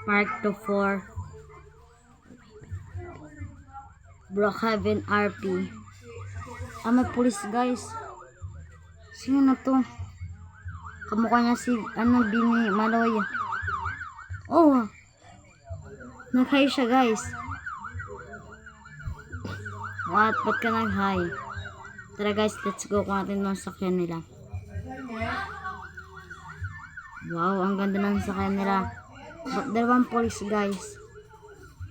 Park to 4. Brookhaven RP. May pulis guys. Sino na to? Kamukha niya si Bini Maloy. Oh, nag-hi siya guys. Ba't ka nag-hi? Tara guys, let's go kung natin mga sakyan nila. Wow, ang ganda ng sakyan nila. Dalawang police guys.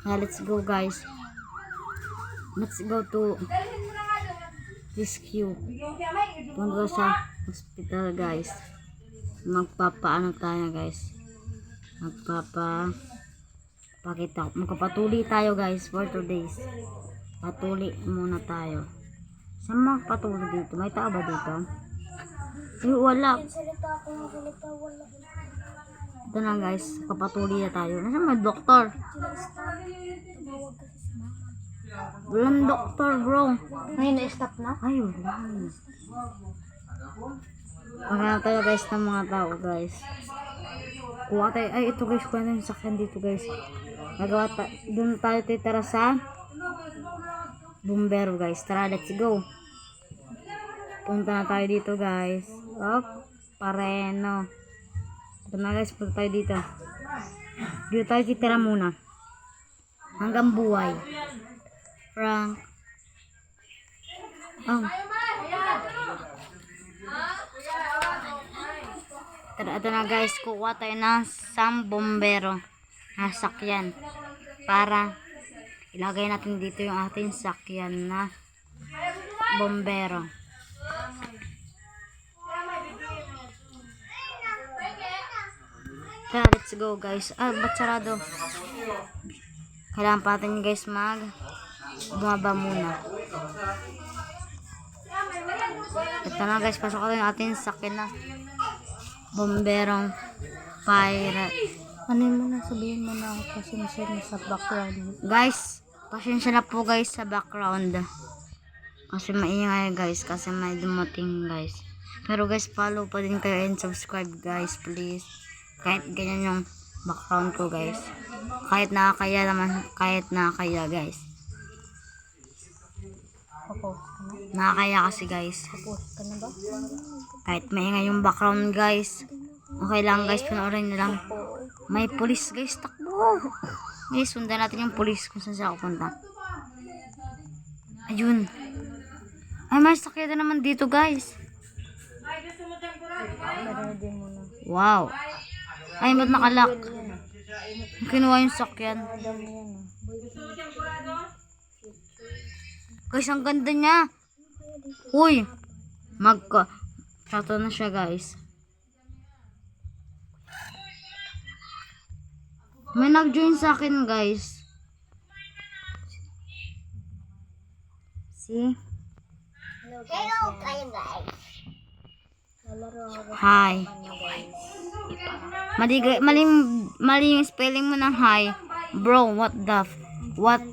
Kaya let's go guys. Let's go to rescue. Punta sa hospital guys. Magpapaano tayo guys. Magpapatuloy tayo guys for 2 days. Patuloy muna tayo. Saan magpatuloy dito? May tao ba dito? Wala. Ito na guys, kapatuloy na tayo. Nasaan may doktor? Walang doktor bro. Ngayon na-stop na? Ay wala. Maghanap tayo guys ng mga tao guys. Kuha tayo. Ay ito guys, kuha tayo yung sakyan dito guys. Doon tayo titira sa bumbero guys. Tara, let's go. Punta na tayo dito guys. Pareno. Ito na guys, punta tayo dito. Dito tayo titira muna. Hanggang buhay. Frank. Ito na guys, kuha tayo ng bumbero na sakyan para ilagay natin dito yung ating sakyan na bumbero. Kaya let's go guys. Ba't sarado? Kailangan pa natin guys bumaba muna. Ito na guys, pasok ko yung ating sakyan na bomberong pirate. Ano mo na, sabihin mo na ako pasensya na sa background. Guys, pasensya na po guys sa background. Kasi maingay guys, kasi may dumating guys. Pero guys, follow pa din kayo and subscribe guys please. Kahit ganyan yung background ko guys. Kahit nakakaya naman, guys. Nakakaya kasi guys. Ka na ba? Kahit maingay yung background guys. Okay lang guys, panoorin nyo lang. May pulis guys, takbo. Guys, sundan natin yung pulis kung saan siya pupunta. Ayun. Ay, may sakyan na naman dito guys. Wow. Ay, ba't nakalak? Kinuha yung sakyan. Guys, ang ganda niya. Uy. Chato na siya guys. May nag-join sa akin guys. See? Hello kayo guys. Hi. Mali yung spelling mo ng hi. Bro, what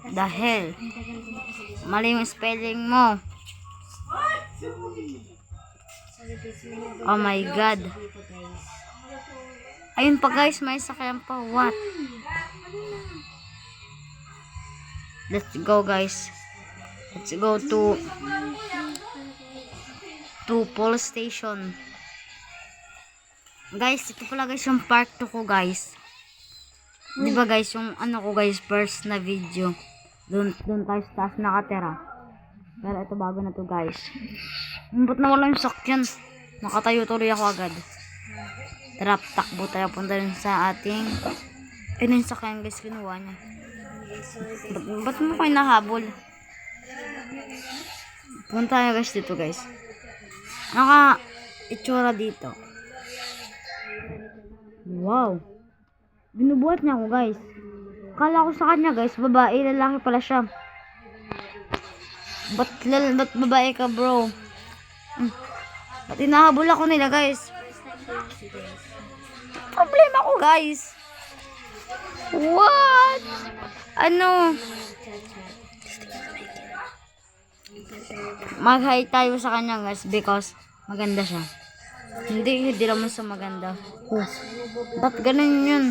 the hell? Mali yung spelling mo. Oh my god. Ayun pa guys, may sakyan pa. What? Let's go guys. Let's go to police station. Guys, ito pala guys yung part 2 ko guys. Diba guys, yung ko guys, first na video. Doon tayo sa taas nakatira. Pero ito bago na to guys. Ba't nawala yung sakyan? Nakatayo tuloy ako agad. Tara, takbo tayo punta rin sa ating yung sakyan guys, kinuha niya. Ba't mo kayo nahabol? Punta tayo guys dito guys. Itsura dito. Wow. Binubuhat niya ako guys. Kala ko sa kanya guys, babae, lalaki pala siya. Ba't babae ka bro? Ba't hinahabol ako nila guys? Problema ko guys. What? Mag-hi tayo sa kanya guys because maganda siya. Hindi naman sa maganda. Ba't ganun yun?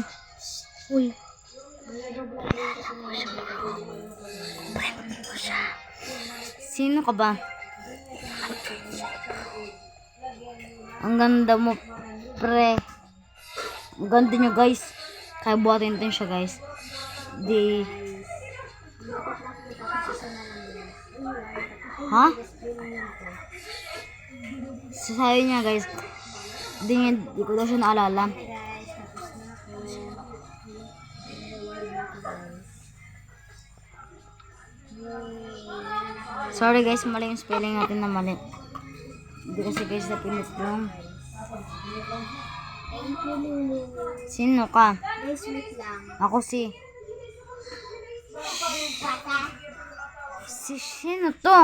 Uy, Sino ka ba? Ang ganda mo, pre. Ang ganda nyo, guys. Kaya buhatin din siya, guys. Di... Ha? Sasabi niya, guys. Di ko daw siya naalala. Sorry guys, mali yung spelling natin na mali. Hindi kasi guys napinit lang. Sino ka? Guys, wait lang. Ako si... Sino to?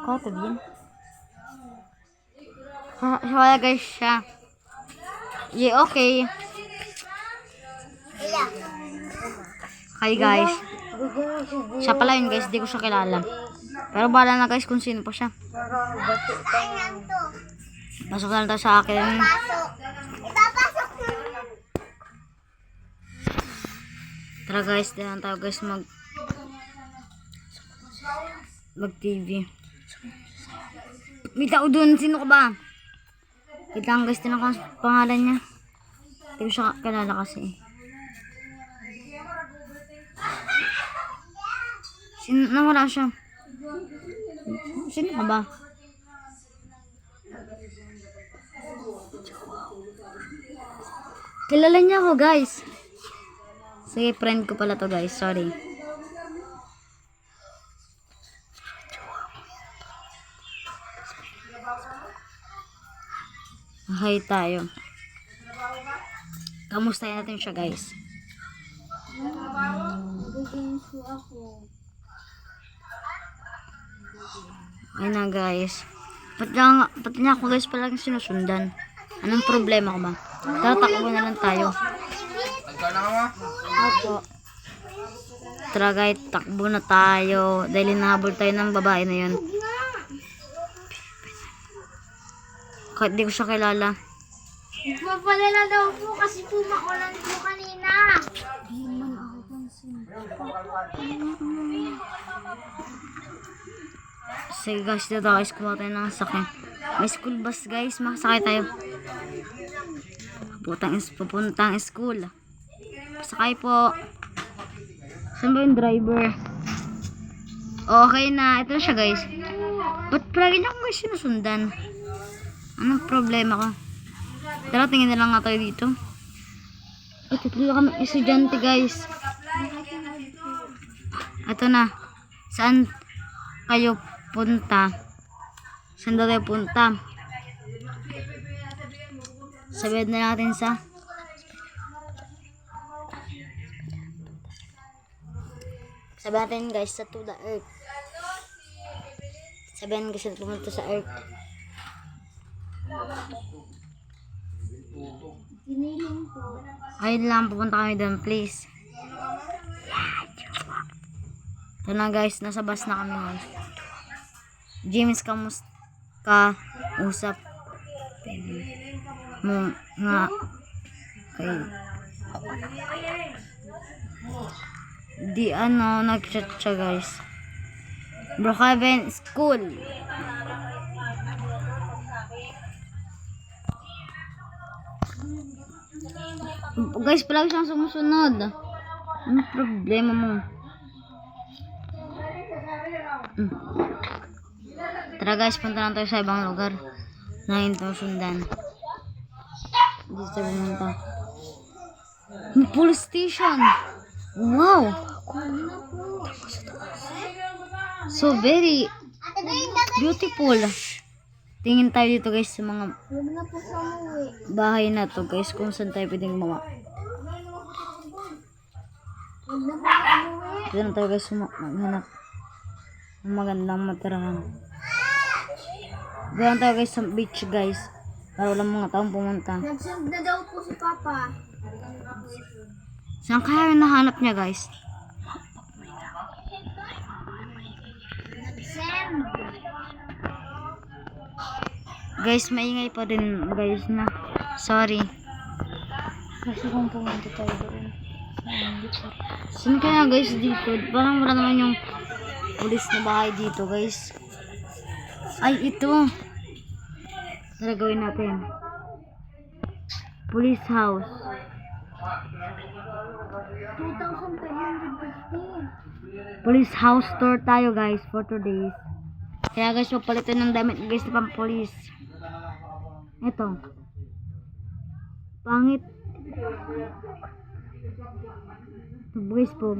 Katabihin. Wala guys siya. Yeah, okay. Hi guys. Siya pala yun guys, di ko siya kilala. Pero bahala na guys kung sino pa siya. Pasok na lang tayo sa akin. Tara guys, di lang tayo guys mag TV. May tao dun, sino ka ba? Wait lang guys, tinan ko ang pangalan niya. Hindi ko siya kilala kasi. Nawala siya. Sino ka ba? Kilala niya ako guys. Sige, friend ko pala to guys. Sorry. Hi tayo. Kamustahin natin siya guys. Ayun na guys. Ba't niya ako guys palang sinusundan? Anong problema ko ba? Tatakbo na lang tayo. Opo. Tara guys, takbo na tayo. Dahil hinahabol tayo ng babae na yun. Kahit di ko siya kilala. Magpapadala daw po kasi po makulan po kanina. Di man ako pansin. Sige guys, dito guys, kuha tayo ng sakyan. May school bus guys, makasakay tayo. Pupuntang school. Sakay po. Saan ba yung driver? Okay na, ito na siya guys. Ba't palagi niya akong guys sinusundan? Anong problema ko? Tara, tingin na lang nga tayo dito. Ito tuloy kami estudyante guys. Ito na. Saan kayo punta? Saan daw tayo punta? Sabihin na natin sa sabihin natin guys sa to the earth. Sabihin guys na pumunta sa earth. Ayun lang, pupunta kami doon please. Ito na guys, nasa bus na kami guys. James, kamusta usap mo nga kay di nag-chat siya guys. Brookhaven School. Guys, palagi siyang sumusunod. Ano problema mo? Tara guys, punta lang tayo sa ibang lugar na hindi tayo sundan. Dito tayo pumunta. May police station. Wow. So very beautiful. Tingin tayo dito guys sa mga bahay na to guys, kung saan tayo pwedeng gumawa. Dito na tayo guys maghanap ng magandang matirahan. Dito na tayo guys sa beach guys, para walang mga taong pumunta. Nagsend na daw po si Papa. Saan kaya yung nahanap niya guys? Nagsend. Guys, maingay pa din guys na. Sorry. Kasi kung pumunta tayo doon. Saan kaya guys dito? Parang wala naman yung pulis na bahay dito guys. Ay, ito. Tara gawin natin. Police house. 2,550. Police house tour tayo guys for 2 days. Kaya guys, papalitan ng damit guys na pang police. Ito. Pangit. Ito guys po.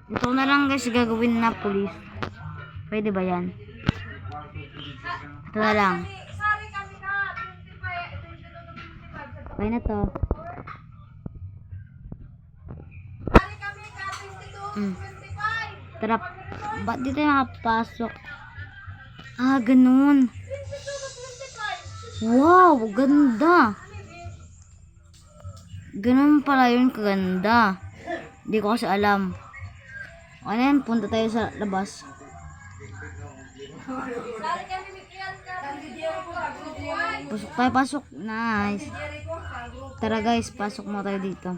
Ito na lang guys gagawin na police. Pwede ba yan? Ito na lang. Kaya na to. Tara, ba't dito nakapasok? Ah, ganun. Wow, ganda. Ganun pala yun kaganda. Hindi ko kasi alam. Ano yan, punta tayo sa labas. Pasok tayo, pasok. Nice. Tara guys, pasok mo tayo dito.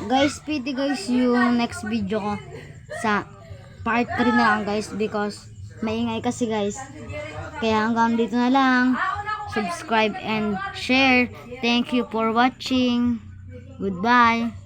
Guys, pwede guys yung next video ko sa part 3 na lang guys because maingay kasi guys. Kaya hanggang dito na lang. Subscribe and share. Thank you for watching. Goodbye.